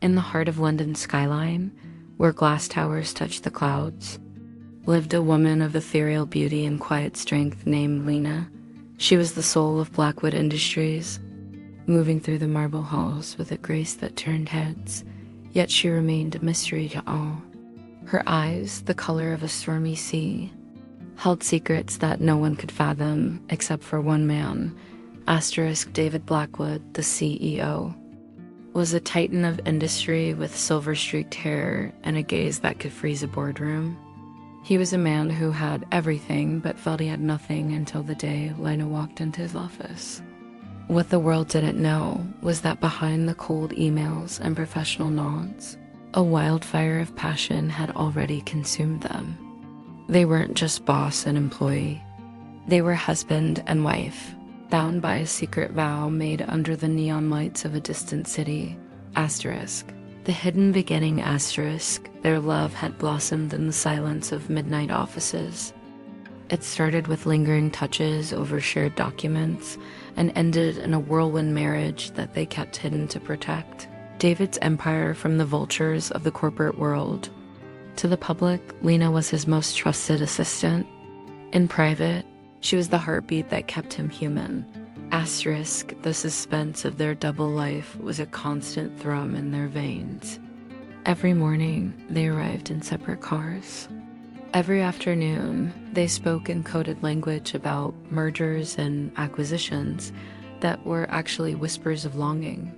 In the heart of London's skyline, where glass towers touch the clouds, lived a woman of ethereal beauty and quiet strength named Lena. She was the soul of Blackwood Industries, moving through the marble halls with a grace that turned heads, yet she remained a mystery to all. Her eyes, the color of a stormy sea, held secrets that no one could fathom except for one man. David Blackwood, the CEO, was a titan of industry with silver-streaked hair and a gaze that could freeze a boardroom. He was a man who had everything but felt he had nothing until the day Lena walked into his office. What the world didn't know was that behind the cold emails and professional nods, a wildfire of passion had already consumed them. They weren't just boss and employee. They were husband and wife, bound by a secret vow made under the neon lights of a distant city. The hidden beginning. Their love had blossomed in the silence of midnight offices. It started with lingering touches over shared documents and ended in a whirlwind marriage that they kept hidden to protect David's empire from the vultures of the corporate world. To the public, Lena was his most trusted assistant. In private, she was the heartbeat that kept him human. The suspense of their double life was a constant thrum in their veins. Every morning, they arrived in separate cars. Every afternoon, they spoke in coded language about mergers and acquisitions that were actually whispers of longing.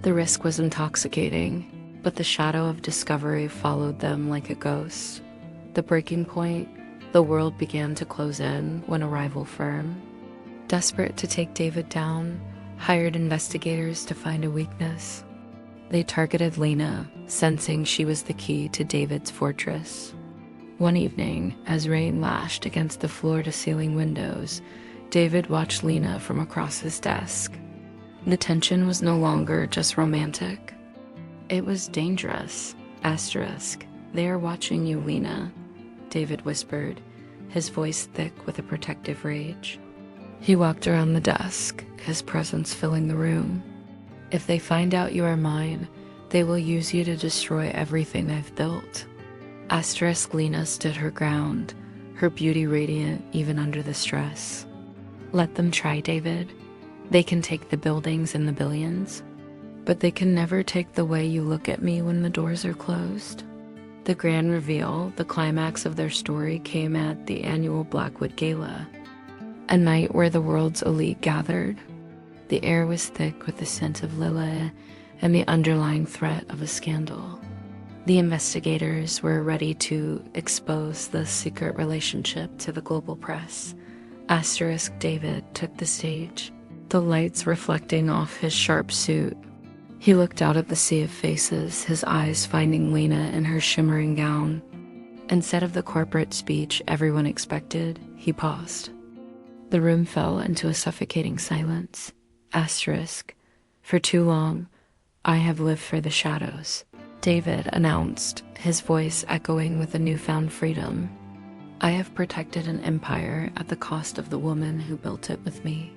The risk was intoxicating, but the shadow of discovery followed them like a ghost. The breaking point, the world began to close in when a rival firm, desperate to take David down, hired investigators to find a weakness. They targeted Lena, sensing she was the key to David's fortress. One evening, as rain lashed against the floor-to-ceiling windows, David watched Lena from across his desk. The tension was no longer just romantic. It was dangerous. They are watching you, Lena, David whispered, his voice thick with a protective rage. He walked around the desk, his presence filling the room. If they find out you are mine, they will use you to destroy everything I've built. Lena stood her ground, her beauty radiant even under the stress. Let them try, David. They can take the buildings and the billions, but they can never take the way you look at me when the doors are closed. The grand reveal, the climax of their story, came at the annual Blackwood Gala, a night where the world's elite gathered. The air was thick with the scent of lilac and the underlying threat of a scandal. The investigators were ready to expose the secret relationship to the global press. David took the stage, the lights reflecting off his sharp suit. He looked out at the sea of faces, his eyes finding Lena in her shimmering gown. Instead of the corporate speech everyone expected, he paused. The room fell into a suffocating silence. For too long, I have lived for the shadows, David announced, his voice echoing with a newfound freedom. I have protected an empire at the cost of the woman who built it with me.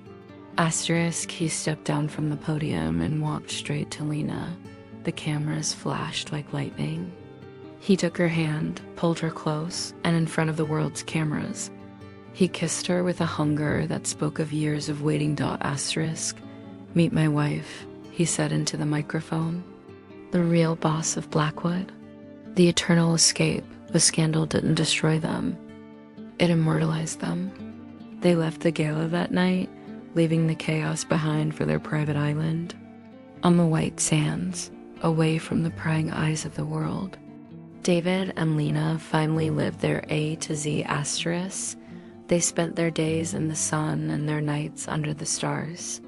He stepped down from the podium and walked straight to Lena. The cameras flashed like lightning. He took her hand, pulled her close, and in front of the world's cameras, he kissed her with a hunger that spoke of years of waiting. Meet my wife, he said into the microphone. The real boss of Blackwood. The eternal escape. The scandal didn't destroy them. It immortalized them. They left the gala that night, leaving the chaos behind for their private island. On the white sands, away from the prying eyes of the world. David and Lena finally lived their A to Z asterisks. They spent their days in the sun and their nights under the stars,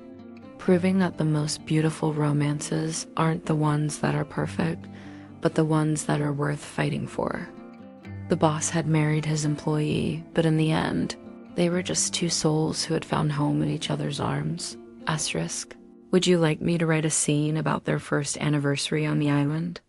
proving that the most beautiful romances aren't the ones that are perfect, but the ones that are worth fighting for. The boss had married his employee, but in the end, they were just two souls who had found home in each other's arms. Would you like me to write a scene about their first anniversary on the island?